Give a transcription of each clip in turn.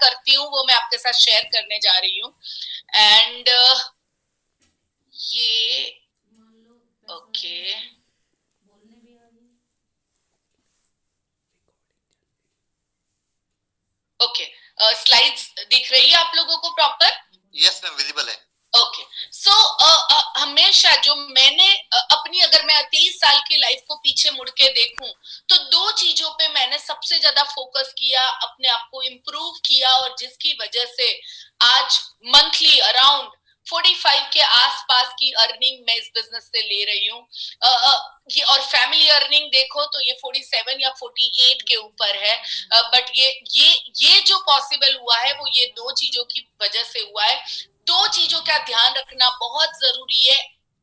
करती हूँ वो मैं आपके साथ शेयर करने जा रही हूँ। एंड ये ओके ओके, स्लाइड्स दिख रही है आप लोगों को प्रॉपर? यस मैम, विजिबल है। ओके, सो हमेशा जो मैंने अपनी, अगर मैं 23 साल की लाइफ को पीछे मुड़ के देखूं तो दो चीजों पे मैंने सबसे ज्यादा फोकस किया, अपने आप को इम्प्रूव किया, और जिसकी वजह से आज मंथली अराउंड 45 के आसपास की अर्निंग मैं इस बिजनेस से ले रही हूँ। ये और फैमिली अर्निंग देखो तो ये 47 या 48 के ऊपर है। बट ये जो पॉसिबल हुआ है वो ये दो चीजों की वजह से हुआ है। दो चीजों का ध्यान रखना बहुत जरूरी है,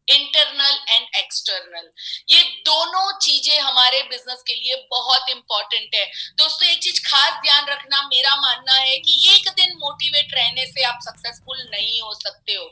इंटरनल एंड एक्सटर्नल। ये दोनों चीजें हमारे बिजनेस के लिए बहुत इंपॉर्टेंट है। दोस्तों एक चीज खास ध्यान रखना, मेरा मानना है कि एक दिन मोटिवेट रहने से आप सक्सेसफुल नहीं हो सकते हो,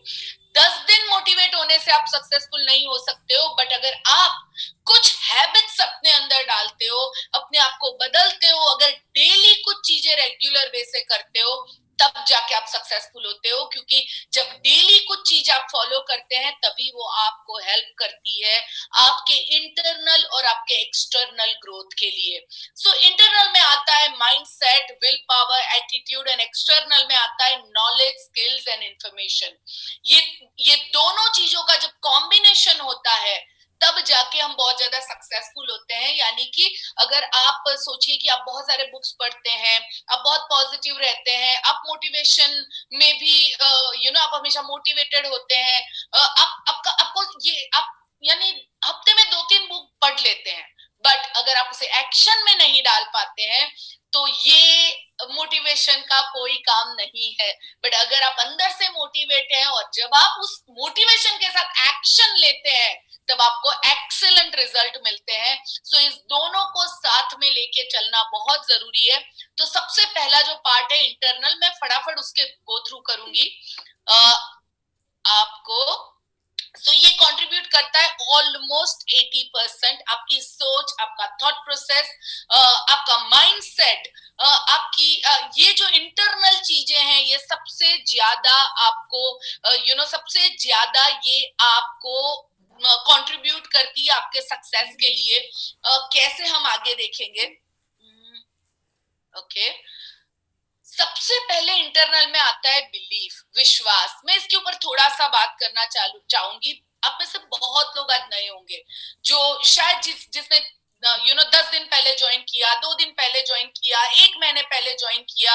10 दिन मोटिवेट होने से आप सक्सेसफुल नहीं हो सकते हो। बट अगर आप कुछ हैबिट्स अपने अंदर डालते हो, अपने आप को बदलते हो, अगर डेली कुछ चीजें रेगुलर वे से करते हो, तब जाके आप सक्सेसफुल होते हो। क्योंकि जब डेली कुछ चीज आप फॉलो करते हैं तभी वो आपको हेल्प करती है आपके इंटरनल और आपके एक्सटर्नल ग्रोथ के लिए। सो इंटरनल में आता है mindset, will power, attitude, and external में आता है नॉलेज, स्किल्स एंड इंफॉर्मेशन। ये दोनों चीजों का जब कॉम्बिनेशन होता है तब जाके हम बहुत ज्यादा सक्सेसफुल होते हैं। यानी कि अगर आप सोचिए कि आप बहुत सारे बुक्स पढ़ते हैं, आप बहुत पॉजिटिव रहते हैं, आप मोटिवेशन में भी आप हमेशा मोटिवेटेड होते हैं, आपको ये आप यानी हफ्ते में 2-3 बुक पढ़ लेते हैं, बट अगर आप उसे एक्शन में नहीं डाल पाते हैं तो ये मोटिवेशन का कोई काम नहीं है। बट अगर आप अंदर से मोटिवेट हैं और जब आप उस मोटिवेशन के साथ एक्शन लेते हैं तब आपको एक्सीलेंट रिजल्ट मिलते हैं। सो इस दोनों को साथ में लेके चलना बहुत जरूरी है। तो सबसे पहला जो पार्ट है इंटरनल, मैं फटाफट उसके गो थ्रू करूंगी आपको। तो ये कंट्रीब्यूट करता है ऑलमोस्ट 80%, आपकी सोच, आपका थॉट प्रोसेस, आपका माइंडसेट, आपकी ये जो इंटरनल चीजें हैं ये सबसे ज्यादा आपको सबसे ज्यादा ये आपको कंट्रीब्यूट करती है आपके सक्सेस के लिए। कैसे हम आगे देखेंगे। ओके, सबसे पहले इंटरनल में आता है बिलीफ, विश्वास। मैं इसके ऊपर थोड़ा सा बात करना चाहूंगी। आप में से बहुत लोग आज नए होंगे जो शायद जिसने 10 दिन पहले ज्वाइन किया, 2 दिन पहले ज्वाइन किया, 1 महीने पहले ज्वाइन किया,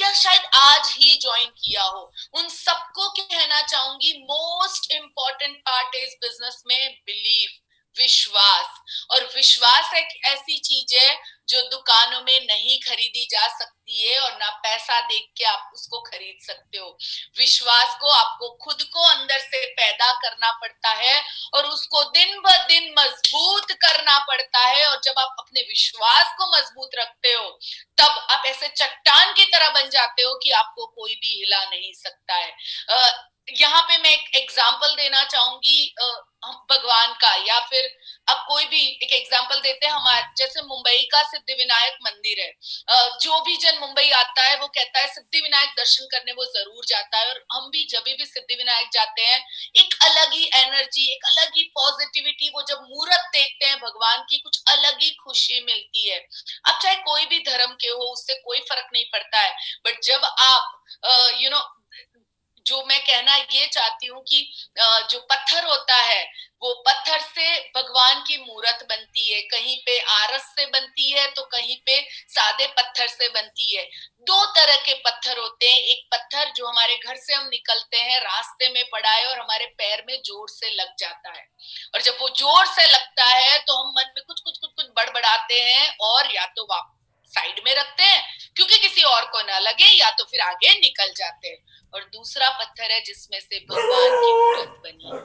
या शायद आज ही ज्वाइन किया हो। उन सबको कहना चाहूंगी मोस्ट इंपॉर्टेंट पार्ट है इस बिजनेस में बिलीफ, विश्वास। और विश्वास एक ऐसी चीज है जो दुकानों में नहीं खरीदी जा सकती है और ना पैसा देख के आप उसको खरीद सकते हो। विश्वास को आपको खुद को अंदर से पैदा करना पड़ता है और उसको दिन ब दिन मजबूत करना पड़ता है। और जब आप अपने विश्वास को मजबूत रखते हो तब आप ऐसे चट्टान की तरह बन जाते हो कि आपको कोई भी हिला नहीं सकता है। यहाँ पे मैं एक एग्जाम्पल देना चाहूंगी भगवान का, या फिर अब कोई भी एक एग्जाम्पल देते हैं। हमारे जैसे मुंबई का सिद्धि विनायक मंदिर है, जो भी जन मुंबई आता है वो कहता है सिद्धि विनायक दर्शन करने वो जरूर जाता है। और हम भी जब भी सिद्धि विनायक जाते हैं एक अलग ही एनर्जी, एक अलग ही पॉजिटिविटी, वो जब मूर्त देखते हैं भगवान की कुछ अलग ही खुशी मिलती है। अब चाहे कोई भी धर्म के हो उससे कोई फर्क नहीं पड़ता है, बट जब आप जो मैं कहना ये चाहती हूँ कि जो पत्थर होता है वो पत्थर से भगवान की मूर्त बनती है, कहीं पे आरस से बनती है तो कहीं पे सादे पत्थर से बनती है। दो तरह के पत्थर होते हैं, एक पत्थर जो हमारे घर से हम निकलते हैं रास्ते में पड़ा है और हमारे पैर में जोर से लग जाता है, और जब वो जोर से लगता है तो हम मन में कुछ कुछ कुछ कुछ बड़बड़ाते हैं और या तो वापस साइड में रखते हैं क्योंकि किसी और को ना लगे, या तो फिर आगे निकल जाते हैं। और दूसरा पत्थर है जिसमें से भगवान की मूर्त बनी है,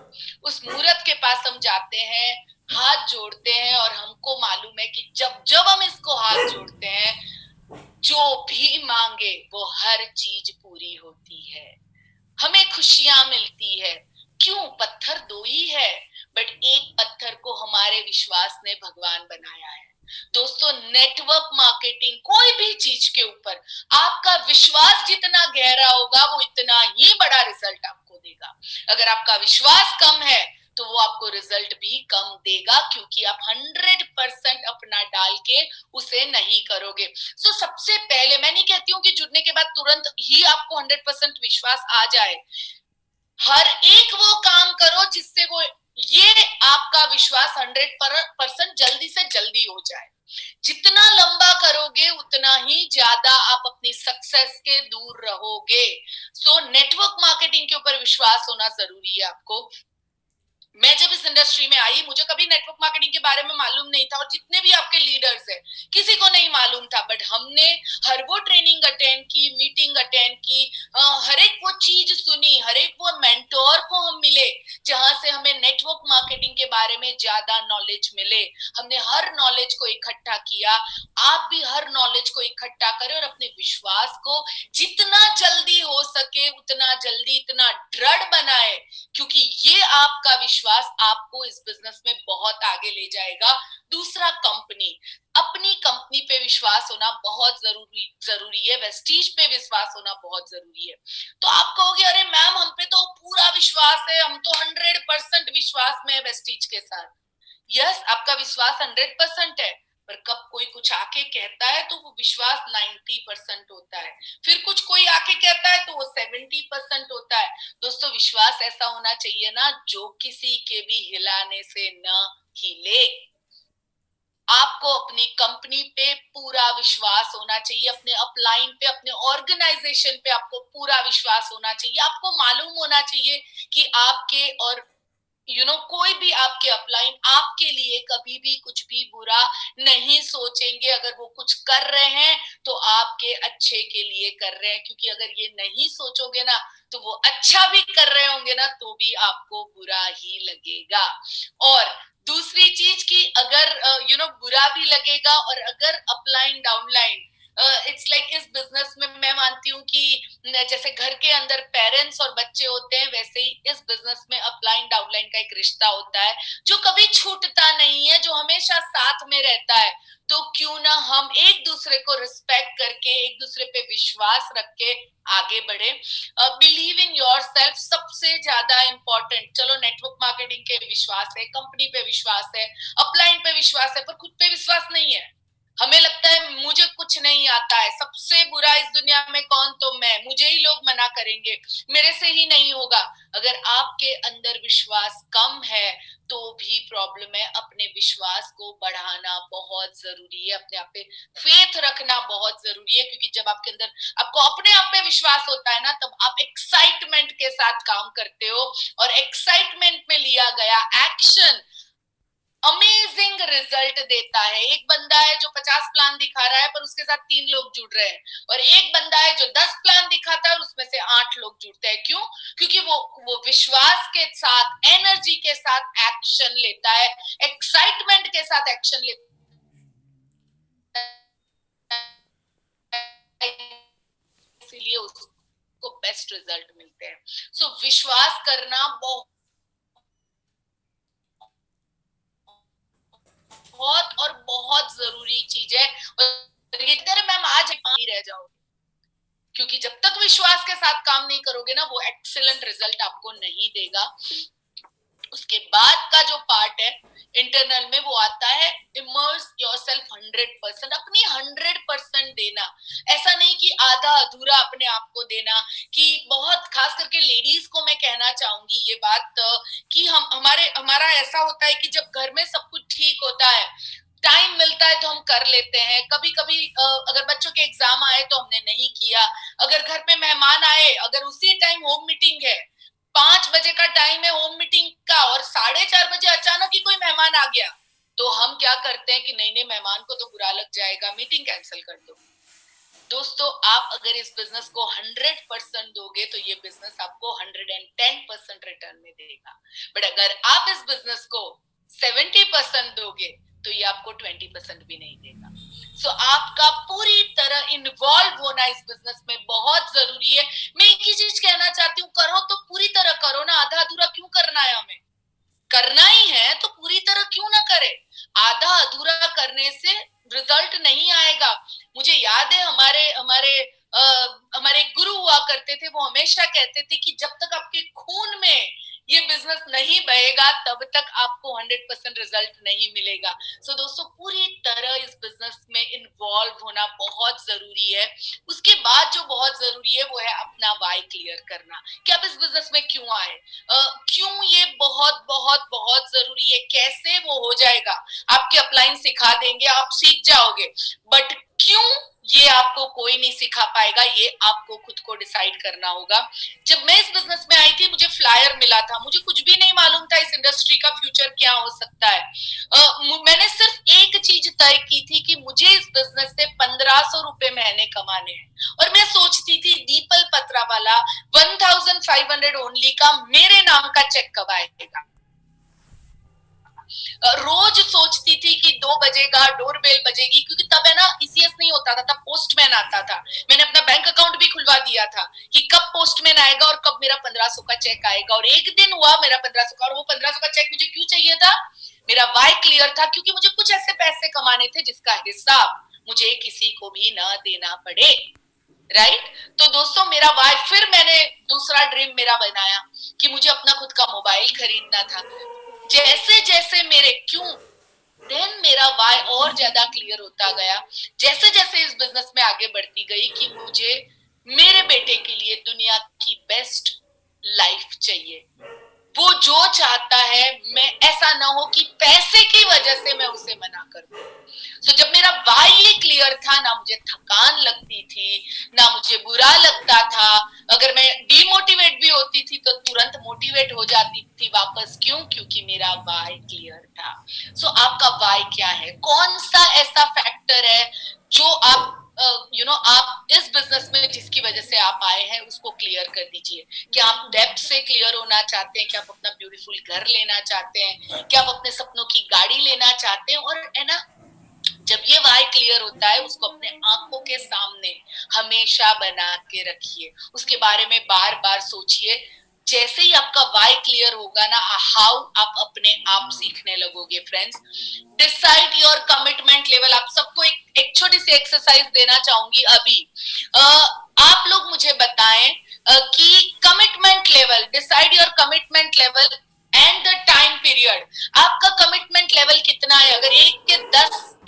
उस मूर्त के पास हम जाते हैं, हाथ जोड़ते हैं, और हमको मालूम है कि जब जब हम इसको हाथ जोड़ते हैं जो भी मांगे वो हर चीज पूरी होती है, हमें खुशियां मिलती है। क्यों? पत्थर दो ही है बट एक पत्थर को हमारे विश्वास ने भगवान बनाया है। दोस्तों नेटवर्क मार्केटिंग कोई भी चीज के ऊपर आपका विश्वास जितना गहरा होगा वो इतना ही बड़ा रिजल्ट आपको देगा। अगर आपका विश्वास कम है तो वो आपको रिजल्ट भी कम देगा, क्योंकि आप 100% अपना डाल के उसे नहीं करोगे। सो सबसे पहले मैं नहीं कहती हूँ कि जुड़ने के बाद तुरंत ही आपको 100% विश्वास आ जाए। हर एक वो काम करो जिससे वो ये आपका विश्वास 100% जल्दी से जल्दी हो जाए। जितना लंबा करोगे उतना ही ज्यादा आप अपनी सक्सेस के दूर रहोगे। सो नेटवर्क मार्केटिंग के ऊपर विश्वास होना जरूरी है आपको। मैं जब इस इंडस्ट्री में आई मुझे कभी नेटवर्क मार्केटिंग के बारे में मालूम नहीं था, और जितने भी आपके लीडर्स हैं किसी को नहीं मालूम था, बट हमने हर वो ट्रेनिंग अटेंड की, मीटिंग अटेंड की, हर एक वो चीज सुनी, हर एक वो मेंटोर को हम मिले जहां से हमें नेटवर्क मार्केटिंग के बारे में ज्यादा नॉलेज मिले। हमने हर नॉलेज को इकट्ठा किया। आप भी हर नॉलेज को इकट्ठा करें और अपने विश्वास को जितना जल्दी हो सके उतना जल्दी इतना दृढ़ बनाए, क्योंकि ये आपका विश्वास आपको इस बिजनेस में बहुत आगे ले जाएगा। दूसरा, कंपनी, अपनी कंपनी पे विश्वास होना बहुत जरूरी है। वेस्टीज पे विश्वास होना बहुत जरूरी है। तो आप कहोगे अरे मैम हम पे तो पूरा विश्वास है, हम तो 100% विश्वास में है वेस्टीज के साथ। यस, आपका विश्वास 100% है, पर कब कोई कुछ आके कहता है तो वो विश्वास 90% होता है, फिर कुछ कोई आके कहता है तो वो 70% होता है। दोस्तों विश्वास ऐसा होना चाहिए ना जो किसी के भी हिलाने से न हिले। आपको अपनी कंपनी पे पूरा विश्वास होना चाहिए, अपने अपलाइन पे, अपने ऑर्गेनाइजेशन पे आपको पूरा विश्वास होना चाहिए। आपको मालूम होना चाहिए कि आपके और कोई भी आपके अपलाइन आपके लिए कभी भी कुछ भी बुरा नहीं सोचेंगे। अगर वो कुछ कर रहे हैं तो आपके अच्छे के लिए कर रहे हैं, क्योंकि अगर ये नहीं सोचोगे ना तो वो अच्छा भी कर रहे होंगे ना तो भी आपको बुरा ही लगेगा। और दूसरी चीज की अगर बुरा भी लगेगा, और अगर अपलाइन डाउनलाइन इट्स लाइक इस बिजनेस में मैं मानती हूँ कि जैसे घर के अंदर पेरेंट्स और बच्चे होते हैं, वैसे ही इस बिजनेस में अपलाइन डाउनलाइन का एक रिश्ता होता है जो कभी छूटता नहीं है, जो हमेशा साथ में रहता है। तो क्यों ना हम एक दूसरे को रिस्पेक्ट करके, एक दूसरे पे विश्वास रख के आगे बढ़े। बिलीव इन योर सेल्फ सबसे ज्यादा इंपॉर्टेंट। चलो नेटवर्क मार्केटिंग के विश्वास है, कंपनी पे विश्वास है, अपलाइन पे विश्वास है, पर खुद पे विश्वास नहीं है। हमें लगता है मुझे कुछ नहीं आता है, सबसे बुरा इस दुनिया में कौन, तो मैं, मुझे ही लोग मना करेंगे, मेरे से ही नहीं होगा। अगर आपके अंदर विश्वास कम है तो भी प्रॉब्लम है। अपने विश्वास को बढ़ाना बहुत जरूरी है, अपने आप पे फेथ रखना बहुत जरूरी है, क्योंकि जब आपके अंदर आपको अपने आप पे विश्वास होता है ना तब आप एक्साइटमेंट के साथ काम करते हो, और एक्साइटमेंट में लिया गया एक्शन अमेजिंग रिजल्ट देता है। एक बंदा है जो 50 प्लान दिखा रहा है पर उसके साथ 3 लोग जुड़ रहे हैं, और एक बंदा है जो 10 प्लान दिखाता है और उसमें से 8 लोग जुड़ते हैं। क्यों? क्योंकि वो विश्वास के साथ, एनर्जी के साथ एक्शन लेता है, एक्साइटमेंट के साथ एक्शन लेता है, इसीलिए उसको बेस्ट रिजल्ट मिलते हैं। सो विश्वास करना बहुत और बहुत जरूरी चीज है। और ये मैम आज ही रह जाओगे, क्योंकि जब तक विश्वास के साथ काम नहीं करोगे ना वो एक्सीलेंट रिजल्ट आपको नहीं देगा। उसके बाद का जो पार्ट है इंटरनल में वो आता है इमर्स योरसेल्फ 100%, अपनी 100% देना। ऐसा नहीं कि आधा अधूरा अपने आप को देना, कि बहुत खास करके लेडीज को मैं कहना चाहूंगी ये बात कि हमारा ऐसा होता है कि जब घर में सब कुछ ठीक होता है, टाइम मिलता है तो हम कर लेते हैं। कभी कभी अगर बच्चों के एग्जाम आए तो हमने नहीं किया, अगर घर पे मेहमान आए, अगर उसी टाइम होम मीटिंग है, 5 बजे का टाइम है होम मीटिंग का और 4:30 बजे अचानक ही कोई मेहमान आ गया, तो हम क्या करते हैं कि नहीं नहीं मेहमान को तो बुरा लग जाएगा, मीटिंग कैंसिल कर दो। दोस्तों आप अगर इस बिजनेस को 100% दोगे तो ये बिजनेस आपको 110% रिटर्न में देगा। बट अगर आप इस बिजनेस को 70% दोगे तो ये आपको 20% भी नहीं देगा। सो आपका पूरी तरह इन्वॉल्व होना इस बिजनेस में बहुत जरूरी है। मैं एक ही चीज कहना चाहती हूँ, करो तो पूरी तरह करो ना, आधा अधूरा क्यों करना है? हमें करना ही है तो पूरी तरह क्यों ना करे। आधा अधूरा करने से रिजल्ट नहीं आएगा। मुझे याद है हमारे हमारे हमारे गुरु हुआ करते थे, वो हमेशा कहते थे कि जब तक आपके खून में ये बिजनेस नहीं बहेगा तब तक आपको 100% रिजल्ट नहीं मिलेगा। सो दोस्तों, पूरी तरह इस बिजनेस में इन्वॉल्व होना बहुत जरूरी है। उसके बाद जो बहुत जरूरी है वो है अपना वाई क्लियर करना कि आप इस बिजनेस में क्यों आए, क्यों, ये बहुत बहुत बहुत जरूरी है। कैसे वो हो जाएगा, आपके अपलाइन सिखा देंगे, आप सीख जाओगे, बट क्यों ये आपको कोई नहीं सिखा पाएगा, ये आपको खुद को डिसाइड करना होगा। जब मैं इस बिजनेस में आई थी, मुझे फ्लायर मिला था, मुझे कुछ भी नहीं मालूम था इस इंडस्ट्री का फ्यूचर क्या हो सकता है। मैंने सिर्फ एक चीज तय की थी कि मुझे इस बिजनेस से 1500 रुपए महीने कमाने हैं, और मैं सोचती थी दीपल पत्रा वाला 1500 ओनली का मेरे नाम का चेक कब आएगा। रोज सोचती थी कि 2 बजेगा, डोरबेल बजेगी, क्योंकि तब है ना ईसीएस नहीं होता था, तब पोस्टमैन आता था। मैंने अपना बैंक अकाउंट भी खुलवा दिया था कि कब पोस्टमैन आएगा और कब मेरा 1500 का चेक आएगा। और एक दिन हुआ मेरा 1500 का, और वो 1500 का चेक मुझे क्यों चाहिए था? मेरा वाई क्लियर था, क्योंकि मुझे कुछ ऐसे पैसे कमाने थे जिसका हिसाब मुझे किसी को भी ना देना पड़े। राइट? तो दोस्तों, मेरा वाई, फिर मैंने दूसरा ड्रीम मेरा बनाया कि मुझे अपना खुद का मोबाइल खरीदना था। जैसे जैसे मेरे क्यों, देन मेरा वाई और ज्यादा क्लियर होता गया जैसे जैसे इस बिजनेस में आगे बढ़ती गई कि मुझे मेरे बेटे के लिए दुनिया की बेस्ट लाइफ चाहिए। वो जो चाहता है, मैं ऐसा ना हो कि पैसे की वजह से मैं उसे मना कर दूं। तो जब मेरा वाई ये क्लियर था, ना मुझे थकान लगती थी, ना मुझे बुरा लगता था। अगर मैं डीमोटिवेट भी होती थी तो तुरंत मोटिवेट हो जाती थी वापस। क्यों? क्योंकि मेरा वाई क्लियर था। सो आपका वाई क्या है? कौन सा ऐसा फैक्टर है जो आप आप इस बिजनेस में जिसकी वजह से आप आए हैं उसको क्लियर कर दीजिए। क्या आप डेप्थ से क्लियर होना चाहते हैं? क्या आप अपना ब्यूटीफुल घर लेना चाहते हैं? क्या आप अपने सपनों की गाड़ी लेना चाहते हैं? और है ना, जब ये वाई क्लियर होता है, उसको अपने आंखों के सामने हमेशा बना के रखिए, उसके बारे में बार बार सोचिए। जैसे ही आपका वाई क्लियर होगा ना, हाउ आप अपने आप सीखने लगोगे। Friends, decide your commitment level. आप सबको एक छोटी सी एक्सरसाइज देना चाहूंगी अभी। आप लोग मुझे बताएं कि commitment level, decide your commitment level and the time period. आपका कमिटमेंट लेवल कितना है? अगर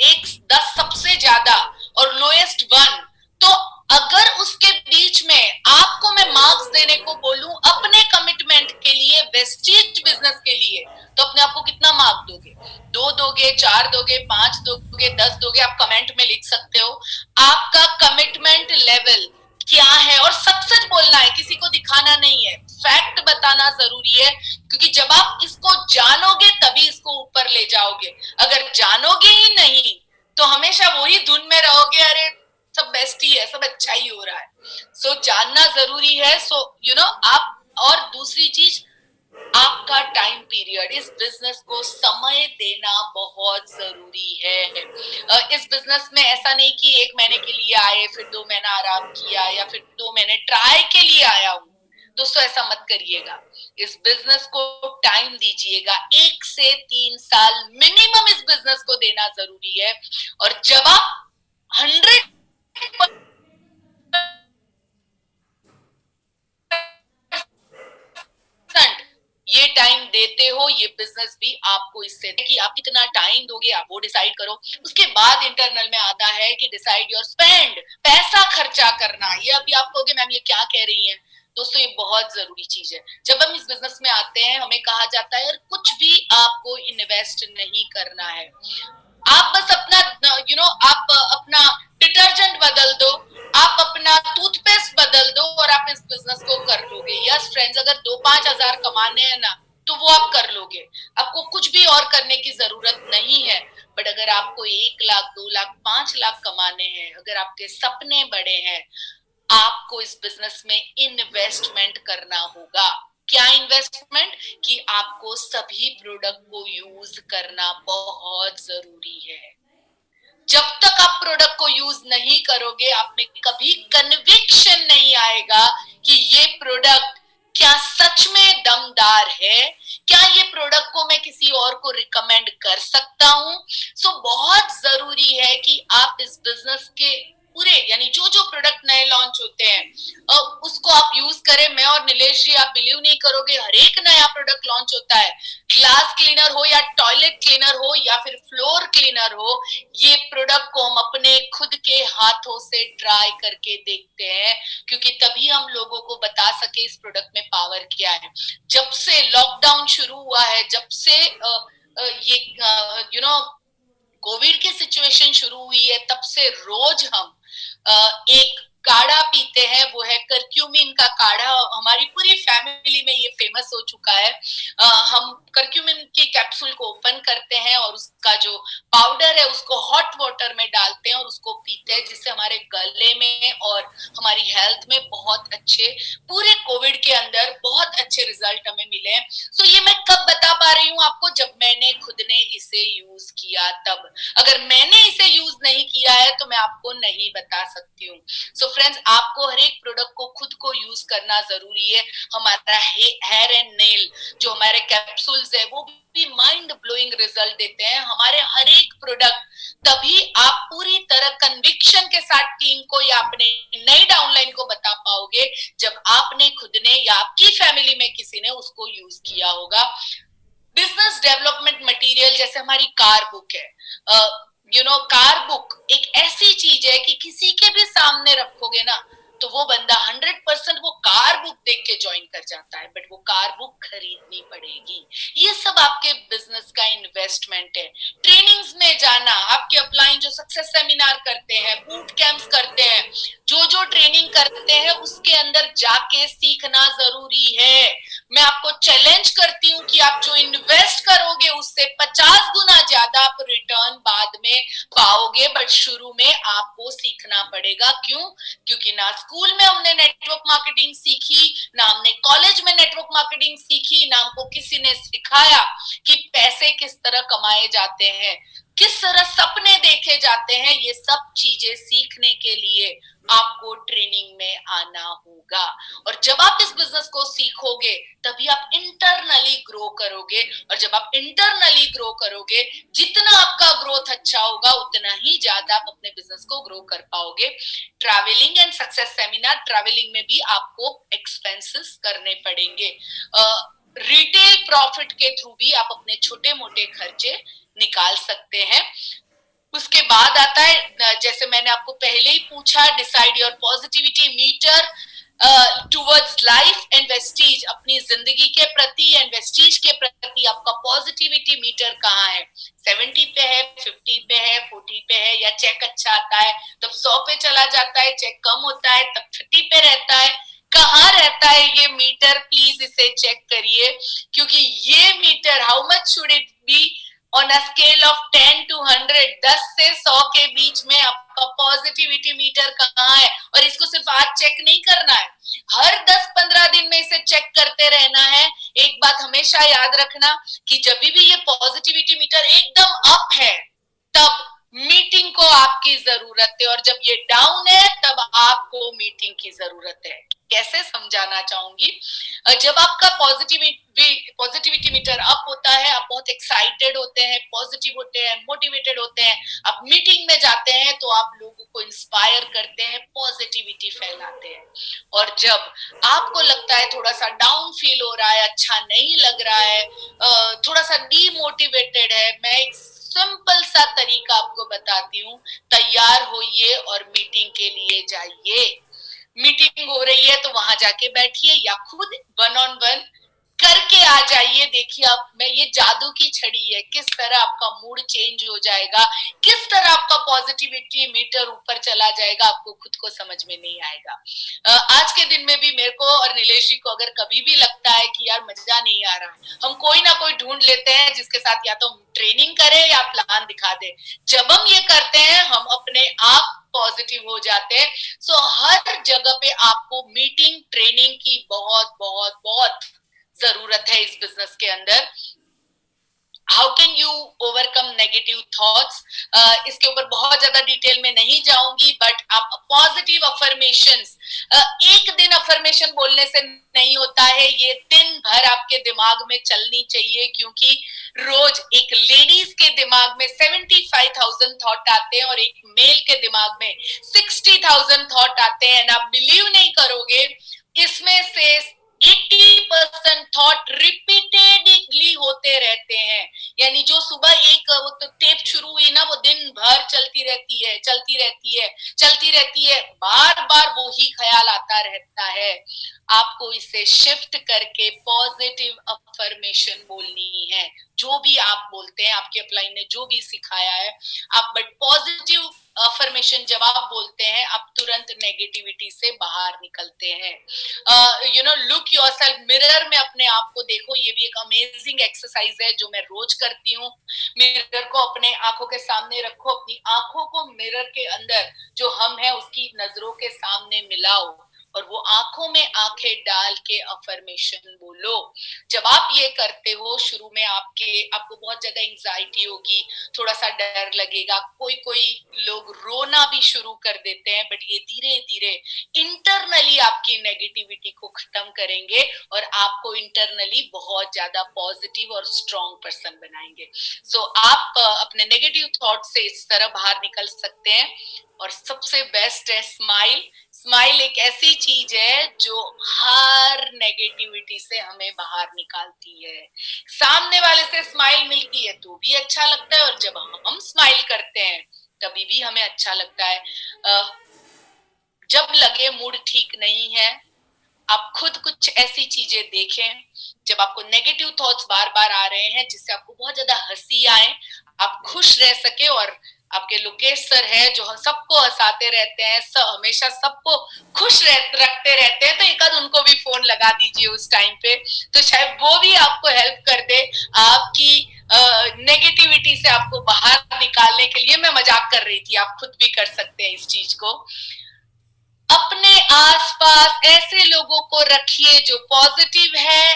1 सबसे ज्यादा और लोएस्ट 1, तो अगर उसके बीच में आपको मैं मार्क्स देने को बोलूं अपने कमिटमेंट के लिए, वेस्टीज बिजनेस के लिए, तो अपने आप को कितना मार्क दोगे? 2 दोगे, 4 दोगे, 5 दोगे, 10 दोगे? आप कमेंट में लिख सकते हो आपका कमिटमेंट लेवल क्या है। और सच सच बोलना है, किसी को दिखाना नहीं है, फैक्ट बताना जरूरी है, क्योंकि जब आप इसको जानोगे तभी इसको ऊपर ले जाओगे। अगर जानोगे ही नहीं तो हमेशा वही धुन में रहोगे, अरे सब बेस्ट ही है, सब अच्छा ही हो रहा है। सो जानना जरूरी है। आप, और दूसरी चीज, आपका टाइम पीरियड, इस बिजनेस को समय देना बहुत जरूरी है। इस बिजनेस में ऐसा नहीं कि 1 महीने के लिए आए, फिर 2 महीना आराम किया, या फिर 2 महीने ट्राई के लिए आया हूं। दोस्तों, ऐसा मत करिएगा। इस बिजनेस को टाइम दीजिएगा। 1 से 3 साल मिनिमम इस बिजनेस को देना जरूरी है। और जब आप 100 ये टाइम देते हो, ये बिजनेस भी आपको इससे कि आप कितना टाइम दोगे, आप वो डिसाइड करो। उसके बाद इंटरनल में आता है कि डिसाइड योर स्पेंड, पैसा खर्चा करना। ये अभी आप कहोगे मैम ये क्या कह रही हैं? दोस्तों, ये बहुत जरूरी चीज है। जब हम इस बिजनेस में आते हैं, हमें कहा जाता है यार कुछ भी आपको इन्वेस्ट नहीं करना है, आप बस अपना आप अपना डिटर्जेंट बदल दो, आप अपना टूथपेस्ट बदल दो, और आप इस बिजनेस को कर लोगे। यस फ्रेंड्स, अगर 2-5 हजार कमाने हैं ना, तो वो आप कर लोगे। आपको कुछ भी और करने की जरूरत नहीं है। बट अगर आपको 1 लाख, 2 लाख, 5 लाख कमाने हैं, अगर आपके सपने बड़े हैं, आपको इस बिजनेस में इन्वेस्टमेंट करना होगा। क्या इन्वेस्टमेंट? कि आपको सभी प्रोडक्ट को यूज करना बहुत जरूरी है। जब तक आप प्रोडक्ट को यूज नहीं करोगे, आप में कभी कन्विक्शन नहीं आएगा कि ये प्रोडक्ट क्या सच में दमदार है, क्या ये प्रोडक्ट को मैं किसी और को रिकमेंड कर सकता हूँ? सो बहुत जरूरी है कि आप इस बिजनेस के पूरे यानी जो जो प्रोडक्ट नए लॉन्च होते हैं उसको आप यूज करें। मैं और नीलेश जी, आप बिलीव नहीं करोगे, हर एक नया प्रोडक्ट लॉन्च होता है, ग्लास क्लीनर हो या टॉयलेट क्लीनर हो या फिर फ्लोर क्लीनर हो, ये प्रोडक्ट को हम अपने खुद के हाथों से ट्राई करके देखते हैं, क्योंकि तभी हम लोगों को बता सके इस प्रोडक्ट में पावर क्या है। जब से लॉकडाउन शुरू हुआ है, जब से ये कोविड की सिचुएशन शुरू हुई है, तब से रोज हम एक काढ़ा पीते हैं, वो है करक्यूमिन का काढ़ा। हमारी पूरी फैमिली में ये फेमस हो चुका है। हम करक्यूमिन की कैप्सूल को ओपन करते हैं और उसका जो पाउडर है उसको हॉट वाटर में डालते हैं और उसको पीते हैं, जिससे हमारे गले में और हमारी हेल्थ में बहुत अच्छे, पूरे कोविड के अंदर बहुत अच्छे रिजल्ट हमें मिले हैं। सो ये मैं कब बता पा रही हूँ आपको? जब मैंने खुद ने इसे यूज किया तब। अगर मैंने इसे यूज नहीं किया है तो मैं आपको नहीं बता सकती हूँ। सो फ्रेंड्स, आपको हर एक प्रोडक्ट को खुद को यूज करना जरूरी है। हमारा हेयर एंड नेल जो हमारे कैप्सूल्स है वो भी माइंड ब्लोइंग रिजल्ट देते हैं। हमारे हर एक प्रोडक्ट, तभी आप पूरी तरह कन्विक्शन के साथ टीम को या अपने नई डाउनलाइन को बता पाओगे जब आपने खुद ने या आपकी फैमिली में किसी ने उसको यूज किया होगा। बिजनेस डेवलपमेंट मटेरियल जैसे हमारी कार बुक है, कार बुक एक ऐसी चीज है कि किसी के भी सामने रखोगे ना तो वो बंदा 100% वो कार बुक देख के ज्वाइन कर जाता है, बट वो कार बुक खरीदनी पड़ेगी। ये सब आपके बिजनेस का इन्वेस्टमेंट है। ट्रेनिंग्स में जाना, आपके अपलाइन जो सक्सेस सेमिनार करते हैं, बूट कैंप्स करते हैं, जो जो ट्रेनिंग करते हैं उसके अंदर जाके सीखना जरूरी है। मैं आपको चैलेंज करती हूँ कि आप जो इन्वेस्ट करोगे उससे 50 गुना ज्यादा आप रिटर्न बाद में पाओगे, बट शुरू में आपको सीखना पड़ेगा। क्यों? क्योंकि ना स्कूल में हमने नेटवर्क मार्केटिंग सीखी, ना हमने कॉलेज में नेटवर्क मार्केटिंग सीखी, ना हमको किसी ने सिखाया कि पैसे किस तरह कमाए जाते हैं, किस तरह सपने देखे जाते हैं। ये सब चीजें सीखने के लिए आपको ट्रेनिंग में आना होगा। और जब आप इस बिजनेस को सीखोगे तभी आप इंटरनली ग्रो करोगे, और जब आप इंटरनली ग्रो करोगे, जितना आपका ग्रोथ अच्छा होगा उतना ही ज्यादा आप अपने बिजनेस को ग्रो कर पाओगे। Travelling and success seminar, travelling में भी आपको एक्सपेंसेस करने पड़ेंगे। रिटेल प्रॉफिट के थ्रू भी आप अपने छोटे मोटे खर्चे निकाल सकते हैं। उसके बाद आता है, जैसे मैंने आपको पहले ही पूछा, decide your positivity meter towards life and वेस्टीज। अपनी जिंदगी के प्रति एंड वेस्टीज के प्रति आपका पॉजिटिविटी मीटर कहाँ है? 70 पे है, 50 पे है, 40 पे है, या चेक अच्छा आता है तब 100 पे चला जाता है, चेक कम होता है तब 30 पे रहता है? कहाँ रहता है ये मीटर? प्लीज इसे चेक करिए, क्योंकि ये meter, how much should it be on a scale of 10 to 100, 10 से 100 के बीच में आपका पॉजिटिविटी मीटर कहाँ है? और इसको सिर्फ आज चेक नहीं करना है, हर 10-15 दिन में इसे चेक करते रहना है। एक बात हमेशा याद रखना कि जब भी ये पॉजिटिविटी मीटर एकदम अप है तब मीटिंग को आपकी जरूरत है, और जब ये डाउन है तब आपको मीटिंग की जरूरत है। कैसे समझाना चाहूंगी? जब आपका पॉजिटिविटी मीटर अप होता है, आप बहुत एक्साइटेड होते हैं, पॉजिटिव होते हैं, मोटिवेटेड होते हैं, आप मीटिंग में जाते हैं तो आप लोगों को इंस्पायर करते हैं, पॉजिटिविटी फैलाते हैं। और जब आपको लगता है थोड़ा सा डाउन फील हो रहा है, अच्छा नहीं लग रहा है, थोड़ा सा डीमोटिवेटेड है, मैं एक सिंपल सा तरीका आपको बताती हूँ। तैयार होइए और मीटिंग के लिए जाइए। मीटिंग हो रही है तो वहां जाके बैठिए या खुद 1-on-1 करके आ जाइए। देखिए आप में ये जादू की छड़ी है, किस तरह आपका मूड चेंज हो जाएगा, किस तरह आपका पॉजिटिविटी मीटर ऊपर चला जाएगा, आपको खुद को समझ में नहीं आएगा। आज के दिन में भी मेरे को और नीलेश जी को अगर कभी भी लगता है कि यार मजा नहीं आ रहा, हम कोई ना कोई ढूंढ लेते हैं जिसके साथ या तो ट्रेनिंग करें या प्लान दिखा दे। जब हम ये करते हैं हम अपने आप पॉजिटिव हो जाते हैं। सो हर जगह पे आपको मीटिंग, ट्रेनिंग की बहुत बहुत बहुत जरूरत है इस बिजनेस के अंदर। How can you overcome negative thoughts, इसके ऊपर बहुत ज्यादा डिटेल में नहीं जाऊंगी, बट आप पॉजिटिव अफर्मेशंस एक दिन अफर्मेशन बोलने से नहीं होता है, ये दिन भर आपके दिमाग में चलनी चाहिए, क्योंकि रोज एक लेडीज के दिमाग में 75,000 थॉट आते हैं और एक मेल के दिमाग में 60,000 थॉट आते हैं। आप बिलीव नहीं करोगे, इसमें से 80% थॉट रिपीटेडली होते रहते हैं। यानी जो सुबह एक वो तो टेप शुरू हुई ना, वो दिन भर चलती रहती है, चलती रहती है, चलती रहती है, बार बार वो ही ख्याल आता रहता है। आपको इसे शिफ्ट करके पॉजिटिव अफर्मेशन बोलनी है। जो भी आप बोलते हैं, आपके अपलाइन ने जो भी सिखाया है, आप बट पॉजिटिव अफर्मेशन जब आप बोलते हैं, आप तुरंत नेगेटिविटी से बाहर निकलते हैं। लुक योरसेल्फ, मिरर में अपने आप को देखो। ये भी एक अमेजिंग एक्सरसाइज है जो मैं रोज करती हूँ। मिरर को अपने आंखों के सामने रखो, अपनी आंखों को मिरर के अंदर जो हम है उसकी नजरों के सामने मिलाओ और वो आंखों में आंखें डाल के अफर्मेशन बोलो। जब आप ये करते हो, शुरू में आपको बहुत ज्यादा एंजाइटी होगी, थोड़ा सा डर लगेगा, कोई कोई लोग रोना भी शुरू कर देते हैं, बट ये धीरे धीरे इंटरनली आपकी नेगेटिविटी को खत्म करेंगे और आपको इंटरनली बहुत ज्यादा पॉजिटिव और स्ट्रॉन्ग पर्सन बनाएंगे। सो आप अपने नेगेटिव थॉट से इस तरह बाहर निकल सकते हैं। और सबसे बेस्ट है स्माइल। स्माइल एक ऐसी चीज है जो हर नेगेटिविटी से हमें बाहर निकालती है। सामने वाले से स्माइल मिलती है तो भी अच्छा लगता है, और जब हम स्माइल करते हैं तभी भी हमें अच्छा लगता है। जब लगे मूड ठीक नहीं है, आप खुद कुछ ऐसी चीजें देखें जब आपको नेगेटिव थॉट्स बार बार आ रहे हैं जिससे आपको बहुत ज्यादा हंसी आए, आप खुश रह सके। और आपके लोकेश सर है जो सबको हंसाते रहते हैं, हमेशा सबको खुश रखते रहते हैं, तो एक आध उनको भी फोन लगा दीजिए उस टाइम पे, तो शायद वो भी आपको हेल्प कर दे आपकी नेगेटिविटी से आपको बाहर निकालने के लिए। मैं मजाक कर रही थी, आप खुद भी कर सकते हैं इस चीज को। अपने आसपास ऐसे लोगों को रखिए जो पॉजिटिव है,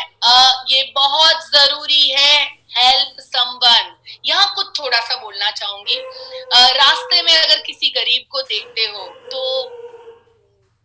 ये बहुत जरूरी है। हेल्प समवन, यहाँ कुछ थोड़ा सा बोलना चाहूंगी। रास्ते में अगर किसी गरीब को देखते हो तो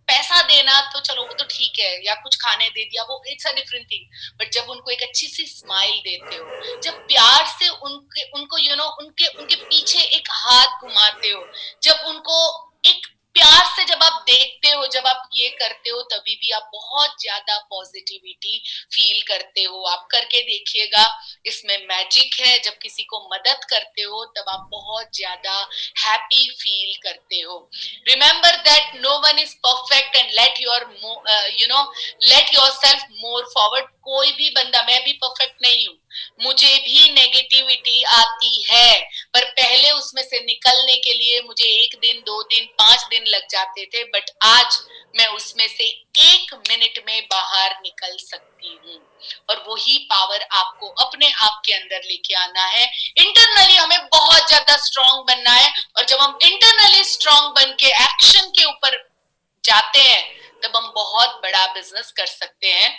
पैसा देना तो चलो वो तो ठीक है, या कुछ खाने दे दिया, वो it's a different thing. But जब उनको एक अच्छी सी स्माइल देते हो, जब प्यार से उनको उनके उनके पीछे एक हाथ घुमाते हो, जब उनको एक प्यार से जब आप देखते हो, जब आप ये करते हो, तभी भी आप बहुत ज्यादा पॉजिटिविटी फील करते हो। आप करके देखिएगा, इसमें मैजिक है। जब किसी को मदद करते हो तब आप बहुत ज्यादा हैप्पी फील करते हो। Remember that no one is perfect and let yourself move forward. कोई भी बंदा, मैं भी परफेक्ट नहीं हूँ, मुझे भी नेगेटिविटी आती है, पर पहले उसमें से निकलने के लिए मुझे 1 दिन, 2 दिन, 5 दिन लग जाते थे, बट आज मैं उसमें से 1 मिनट में बाहर निकल सकती हूँ। और वही पावर आपको अपने आप के अंदर लेके आना है। इंटरनली हमें बहुत ज्यादा स्ट्रांग बनना है, और जब हम इंटरनली स्ट्रांग बन के एक्शन के ऊपर जाते हैं तब हम बहुत बड़ा बिजनेस कर सकते हैं।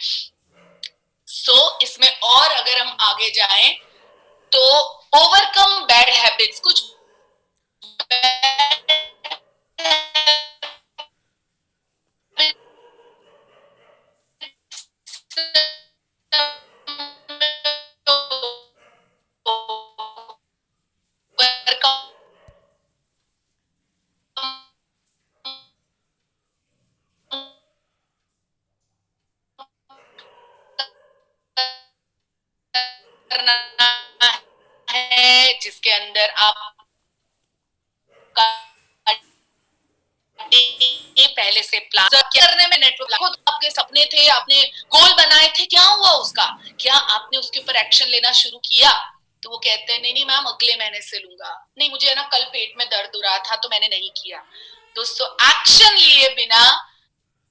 इसमें और अगर हम आगे जाएं तो ओवरकम बैड हैबिट्स, कुछ करना है जिसके अंदर आप पहले से प्लान करने में नेटवर्क, आपके सपने थे, आपने गोल बनाए थे, क्या हुआ उसका? क्या आपने उसके ऊपर एक्शन लेना शुरू किया? तो वो कहते हैं नहीं नहीं मैम अगले महीने से लूंगा, नहीं मुझे ना कल पेट में दर्द हो रहा था तो मैंने नहीं किया। दोस्तों, एक्शन लिए बिना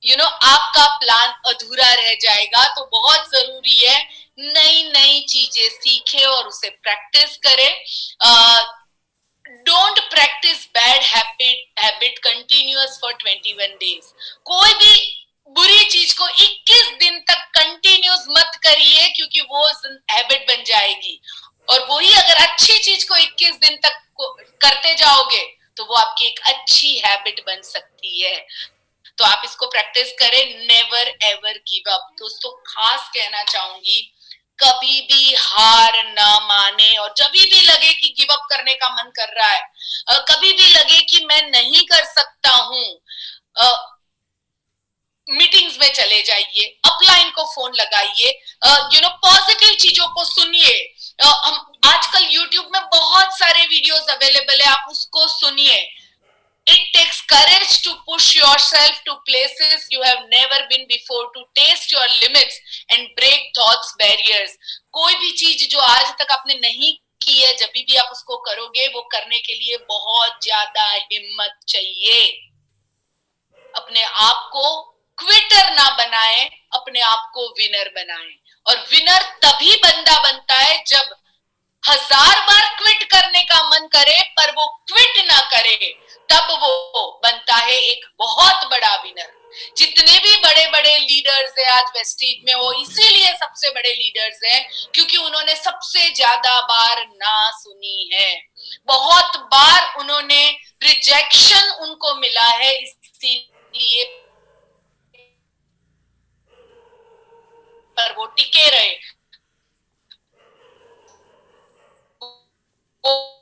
आपका प्लान अधूरा रह जाएगा। तो बहुत जरूरी है नई नई चीजें सीखे और उसे प्रैक्टिस करें। Don't practice bad habit continuous for 21 days. कोई भी बुरी चीज को 21 दिन तक कंटिन्यूस मत करिए, क्योंकि वो हैबिट बन जाएगी। और वही अगर अच्छी चीज को 21 दिन तक करते जाओगे तो वो आपकी एक अच्छी हैबिट बन सकती है। तो आप इसको प्रैक्टिस करें, नेवर एवर गिव अप। दोस्तों खास कहना चाहूंगी, कभी भी हार ना माने, और जब भी लगे कि गिव अप करने का मन कर रहा है, कभी भी लगे कि मैं नहीं कर सकता हूं, मीटिंग्स में चले जाइए, अपलाइन को फोन लगाइए, पॉजिटिव चीजों को सुनिए। हम आजकल यूट्यूब में बहुत सारे वीडियोस अवेलेबल है, आप उसको सुनिए। It takes courage to push yourself to places you have never been before, to taste your limits and break thoughts barriers. कोई भी चीज जो आज तक आपने नहीं की है, जब भी आप उसको करोगे, वो करने के लिए बहुत ज्यादा हिम्मत चाहिए। अपने आप को क्विटर ना बनाए, अपने आप को विनर बनाए। और विनर तभी बंदा बनता है जब 1000 बार क्विट करने का मन करे पर वो क्विट ना करे, तब वो बनता है एक बहुत बड़ा विनर। जितने भी बड़े बड़े लीडर्स हैं आज वेस्टीज में, वो इसीलिए सबसे बड़े लीडर्स हैं क्योंकि उन्होंने सबसे ज्यादा बार ना सुनी है। बहुत बार उन्होंने रिजेक्शन उनको मिला है, इसीलिए पर वो टिके रहे। वो